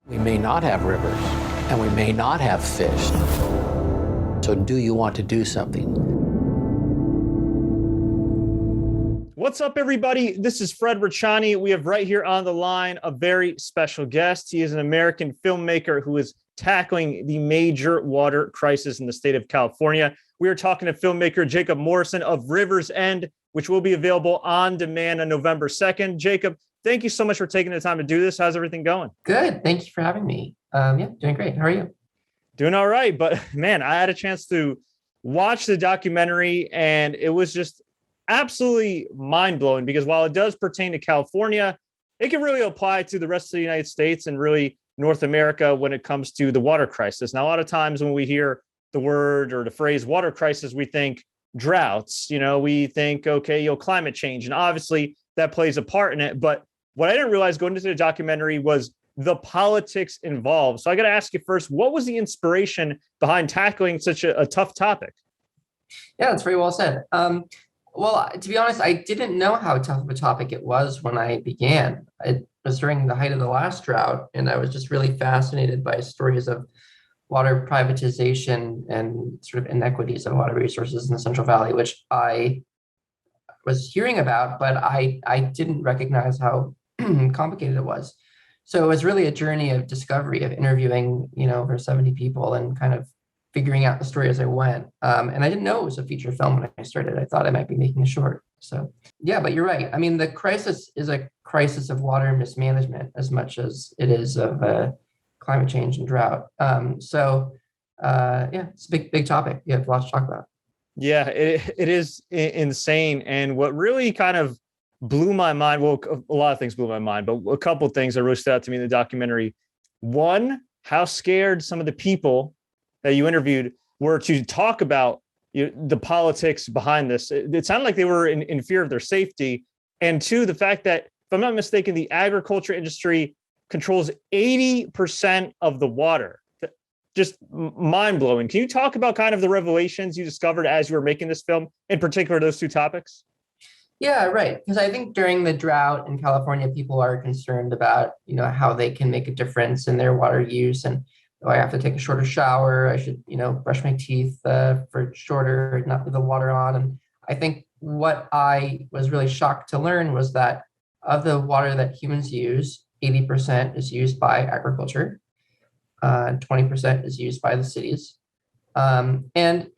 We may not have rivers, and we may not have fish. So do you want to do something? What's up, everybody? This is Fred Richani. We have right here on the line a very special guest. He is an American filmmaker who is tackling the major water crisis in the state of California. We are talking to filmmaker Jacob Morrison of River's End, which will be available on demand on November 2nd. Jacob, thank you so much for taking the time to do this. How's everything going? Good. Thank you for having me. Yeah, doing great. How are you? Doing all right. But man, I had a chance to watch the documentary and it was just absolutely mind-blowing because while it does pertain to California, it can really apply to the rest of the United States and really North America when it comes to the water crisis. Now, a lot of times when we hear the word or the phrase water crisis, we think droughts, we think, okay, climate change. And obviously that plays a part in it. But what I didn't realize going into the documentary was the politics involved. So I got to ask you first, what was the inspiration behind tackling such a tough topic? Yeah, that's very well said. Well, to be honest, I didn't know how tough of a topic it was when I began. It was during the height of the last drought, and I was just really fascinated by stories of water privatization and sort of inequities of water resources in the Central Valley, which I was hearing about, but I didn't recognize how complicated it was. So it was really a journey of discovery, of interviewing, over 70 people and kind of figuring out the story as I went. And I didn't know it was a feature film when I started. I thought I might be making a short. So yeah, but you're right. I mean, the crisis is a crisis of water mismanagement as much as it is of climate change and drought. Yeah, it's a big topic. You have a lot to talk about. Yeah, it is insane. And what really kind of blew my mind, well, a lot of things blew my mind, but a couple of things that really stood out to me in the documentary. One, how scared some of the people that you interviewed were to talk about the politics behind this. It sounded like they were in fear of their safety. And two, the fact that, if I'm not mistaken, the agriculture industry controls 80% of the water. Just mind-blowing. Can you talk about kind of the revelations you discovered as you were making this film, in particular, those two topics? Yeah, right. Because I think during the drought in California, people are concerned about, how they can make a difference in their water use. And I have to take a shorter shower. I should, brush my teeth for shorter, not with the water on. And I think what I was really shocked to learn was that of the water that humans use, 80% is used by agriculture, 20% is used by the cities. And,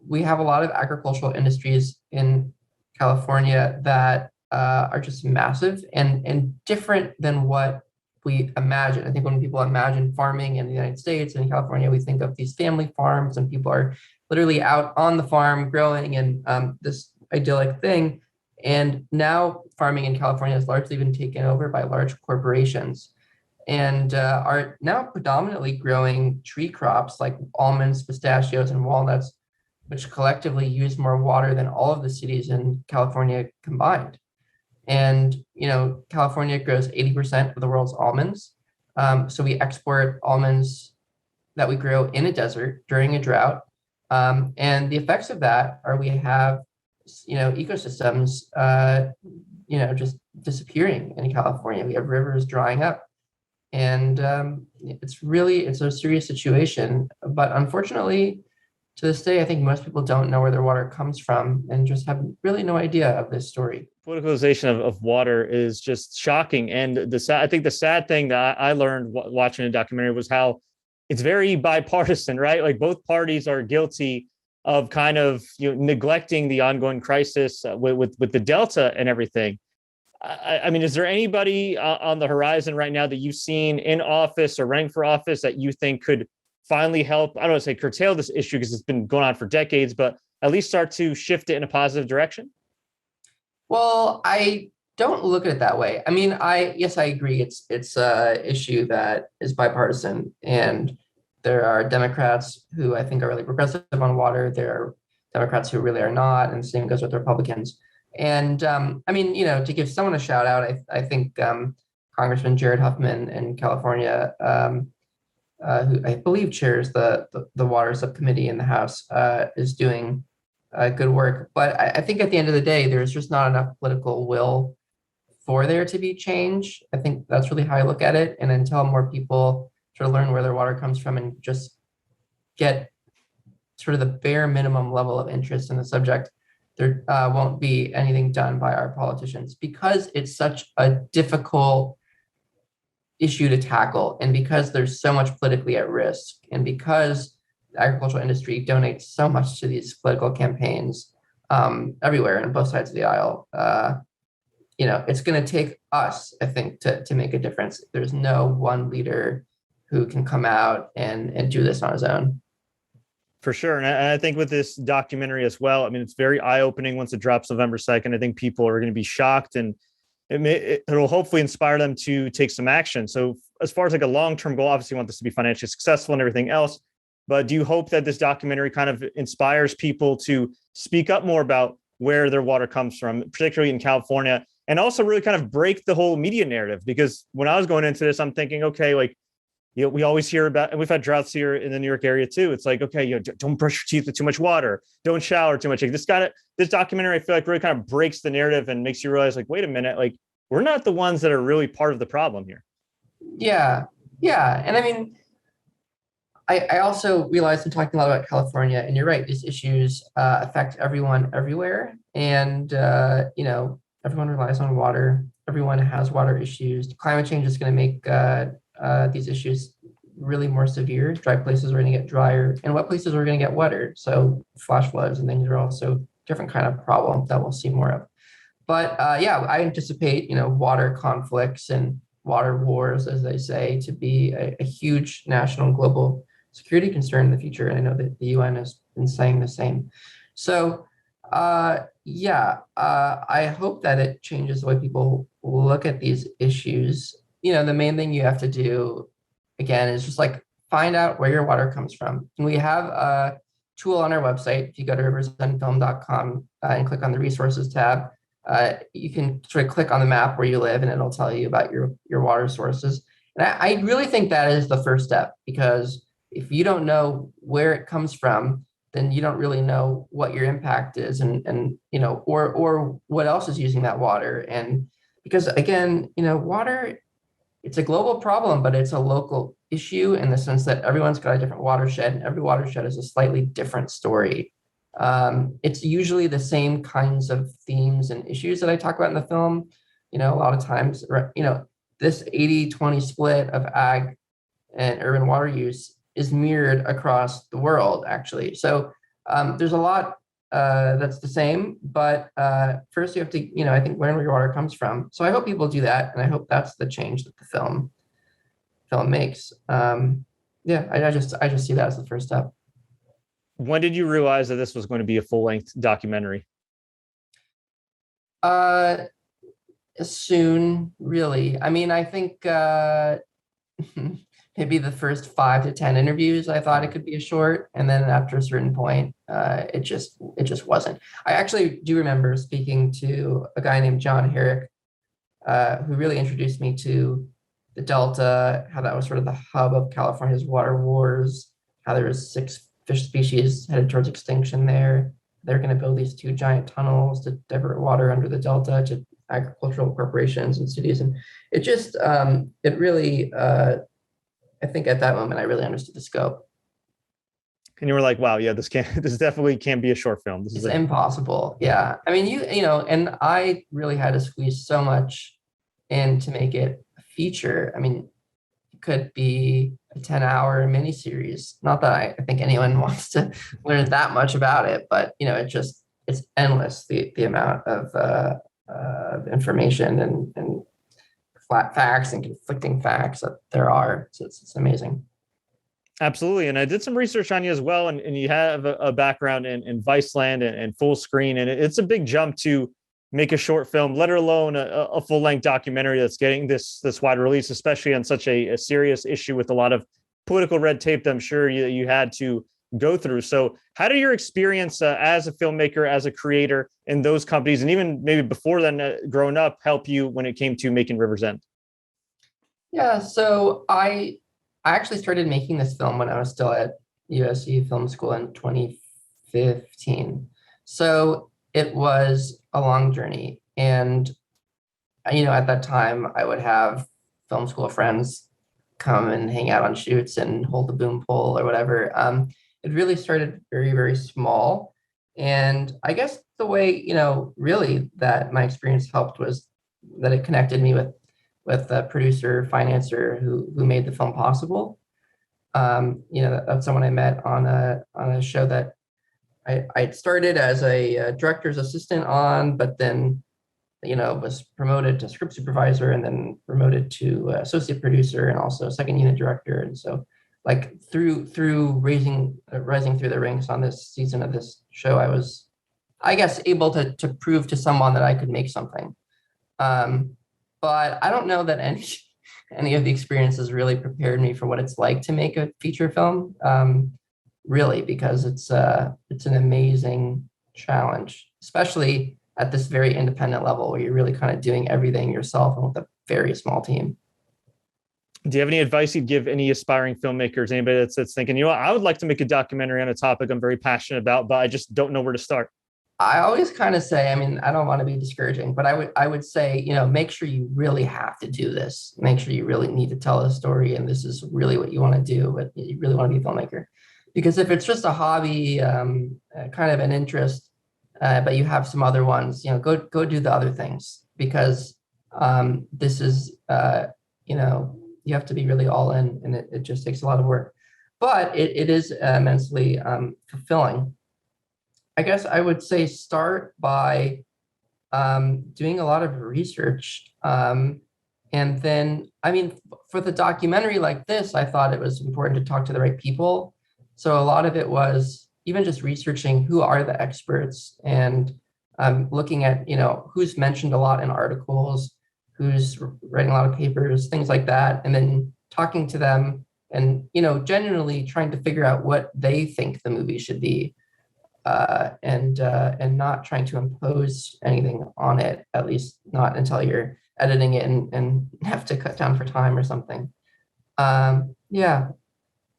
we have a lot of agricultural industries in California that are just massive and different than what we imagine. I think when people imagine farming in the United States and in California, we think of these family farms and people are literally out on the farm growing and this idyllic thing. And now farming in California has largely been taken over by large corporations and are now predominantly growing tree crops like almonds, pistachios, and walnuts, which collectively use more water than all of the cities in California combined. And, California grows 80% of the world's almonds. So we export almonds that we grow in a desert during a drought. And the effects of that are we have, ecosystems, just disappearing in California. We have rivers drying up. And it's a serious situation. But unfortunately, to this day, I think most people don't know where their water comes from and just have really no idea of this story. Politicalization of water is just shocking. And I think the sad thing that I learned watching the documentary was how it's very bipartisan, right? Like both parties are guilty of kind of neglecting the ongoing crisis with the Delta and everything. I mean, is there anybody on the horizon right now that you've seen in office or running for office that you think could finally help, I don't want to say curtail this issue because it's been going on for decades, but at least start to shift it in a positive direction? Well, I don't look at it that way. I mean, yes, I agree. It's a issue that is bipartisan, and there are Democrats who I think are really progressive on water. There are Democrats who really are not, and the same goes with Republicans. And I mean, to give someone a shout out, I think Congressman Jared Huffman in California, who I believe chairs the water subcommittee in the House, is doing good work. But I think at the end of the day, there's just not enough political will for there to be change. I think that's really how I look at it. And until more people sort of learn where their water comes from and just get sort of the bare minimum level of interest in the subject, there won't be anything done by our politicians because it's such a difficult issue to tackle. And because there's so much politically at risk, and because the agricultural industry donates so much to these political campaigns everywhere and both sides of the aisle, it's going to take us, I think, to make a difference. There's no one leader who can come out and do this on his own. For sure. And I think with this documentary as well, I mean, it's very eye-opening once it drops November 2nd. I think people are going to be shocked, and it'll hopefully inspire them to take some action. So as far as like a long-term goal, obviously you want this to be financially successful and everything else, but do you hope that this documentary kind of inspires people to speak up more about where their water comes from, particularly in California, and also really kind of break the whole media narrative? Because when I was going into this, I'm thinking, okay, like, we always hear about, and we've had droughts here in the New York area too. It's like, okay, don't brush your teeth with too much water. Don't shower too much. Like this documentary, I feel like really kind of breaks the narrative and makes you realize, like, wait a minute, like we're not the ones that are really part of the problem here. Yeah. And I mean, I also realized I'm talking a lot about California, and you're right, these issues affect everyone everywhere. And, everyone relies on water. Everyone has water issues. Climate change is going to make these issues really more severe. Dry places are going to get drier, and wet places are going to get wetter. So flash floods and things are also different kind of problem that we'll see more of. But I anticipate, water conflicts and water wars, as they say, to be a huge national and global security concern in the future. And I know that the UN has been saying the same. So I hope that it changes the way people look at these issues. The main thing you have to do, again, is just like find out where your water comes from. And we have a tool on our website. If you go to riversendfilm.com and click on the resources tab, you can sort of click on the map where you live, and it'll tell you about your water sources. And I really think that is the first step, because if you don't know where it comes from, then you don't really know what your impact is, and or what else is using that water. And because again, water, it's a global problem, but it's a local issue in the sense that everyone's got a different watershed, and every watershed is a slightly different story. It's usually the same kinds of themes and issues that I talk about in the film. A lot of times, this 80-20 split of ag and urban water use is mirrored across the world, actually. So there's a lot that's the same, but first you have to, I think, learn where your water comes from. So I hope people do that, and I hope that's the change that the film makes. I just see that as the first step. When did you realize that this was going to be a full-length documentary? Soon, really. I mean, I think maybe the first 5 to 10 interviews, I thought it could be a short, and then after a certain point, it just wasn't. I actually do remember speaking to a guy named John Herrick, who really introduced me to the Delta, how that was sort of the hub of California's water wars, how there was 6 fish species headed towards extinction there. They're going to build these 2 giant tunnels to divert water under the Delta to agricultural corporations and cities. And it just, it really, I think at that moment, I really understood the scope. And you were like, wow, yeah, this definitely can't be a short film. This is impossible. Yeah. I mean, and I really had to squeeze so much in to make it a feature. I mean, it could be a 10-hour miniseries. Not that I think anyone wants to learn that much about it, but it's endless, the amount of information and flat facts and conflicting facts that there are. So it's amazing. Absolutely. And I did some research on you as well. And you have a background in Viceland and full screen. And it's a big jump to make a short film, let alone a full-length documentary that's getting this wide release, especially on such a serious issue with a lot of political red tape that I'm sure you had to go through. So how did your experience as a filmmaker, as a creator in those companies, and even maybe before then growing up, help you when it came to making River's End? Yeah, so I actually started making this film when I was still at USC Film School in 2015. So it was a long journey. And, at that time, I would have film school friends come and hang out on shoots and hold the boom pole or whatever. It really started very, very small. And I guess the way, really that my experience helped was that it connected me with a producer, financer who made the film possible. That's someone I met on a show that I started as a director's assistant on, but then was promoted to script supervisor and then promoted to associate producer and also second unit director. And so like through rising through the ranks on this season of this show, I was, I guess, able to prove to someone that I could make something. But I don't know that any of the experiences really prepared me for what it's like to make a feature film, really, because it's an amazing challenge, especially at this very independent level where you're really kind of doing everything yourself and with a very small team. Do you have any advice you'd give any aspiring filmmakers, anybody that's thinking, I would like to make a documentary on a topic I'm very passionate about, but I just don't know where to start? I always kind of say, I mean, I don't want to be discouraging, but I would say, make sure you really have to do this. Make sure you really need to tell a story, and this is really what you want to do, but you really want to be a filmmaker. Because if it's just a hobby, kind of an interest, but you have some other ones, go do the other things, because this is, you have to be really all in, and it just takes a lot of work. But it is immensely fulfilling. I guess I would say start by doing a lot of research. And then, I mean, for the documentary like this, I thought it was important to talk to the right people. So a lot of it was even just researching who are the experts and looking at, who's mentioned a lot in articles, who's writing a lot of papers, things like that. And then talking to them and, genuinely trying to figure out what they think the movie should be. And not trying to impose anything on it, at least not until you're editing it and have to cut down for time or something. Yeah,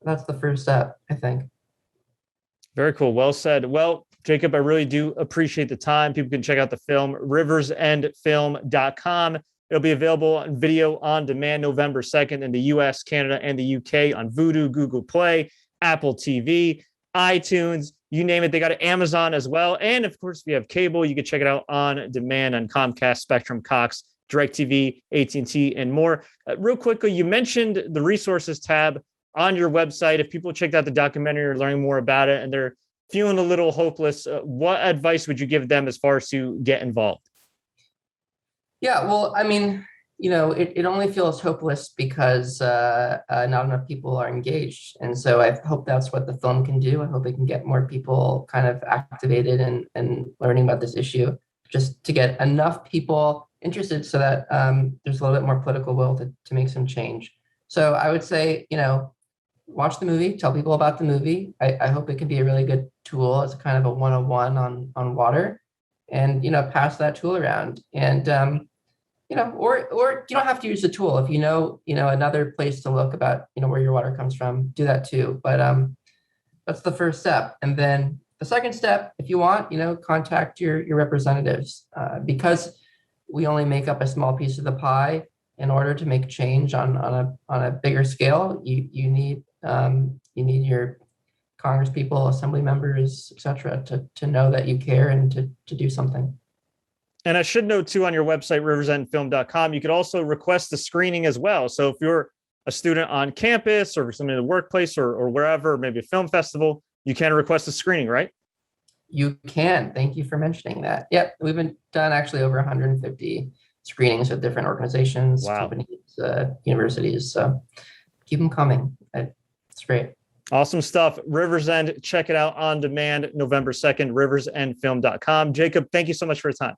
that's the first step, I think. Very cool. Well said. Well, Jacob, I really do appreciate the time. People can check out the film, riversendfilm.com. It'll be available on video on demand November 2nd in the US, Canada, and the UK on Vudu, Google Play, Apple TV, iTunes, you name it. They got it Amazon as well. And of course, if you have cable, you can check it out on demand on Comcast, Spectrum, Cox, DirecTV, AT&T, and more. Real quickly, you mentioned the resources tab on your website. If people checked out the documentary or learning more about it and they're feeling a little hopeless, what advice would you give them as far as to get involved? Yeah, well, I mean, it only feels hopeless because not enough people are engaged. And so I hope that's what the film can do. I hope it can get more people kind of activated and learning about this issue, just to get enough people interested so that there's a little bit more political will to make some change. So I would say, watch the movie, tell people about the movie. I hope it can be a really good tool as kind of a 101 on water, and, pass that tool around. And, or you don't have to use the tool. If another place to look about, where your water comes from, do that too. But that's the first step. And then the second step, if you want, contact your representatives, because we only make up a small piece of the pie. In order to make change on a bigger scale, you need your Congress people, assembly members, et cetera, to know that you care and to do something. And I should note too, on your website, riversendfilm.com, you could also request a screening as well. So if you're a student on campus or somebody in the workplace or wherever, maybe a film festival, you can request a screening, right? You can. Thank you for mentioning that. Yep. We've been done actually over 150 screenings with different organizations, wow, companies, universities. So keep them coming. It's great. Awesome stuff. Rivers End, check it out on demand November 2nd, riversendfilm.com. Jacob, thank you so much for your time.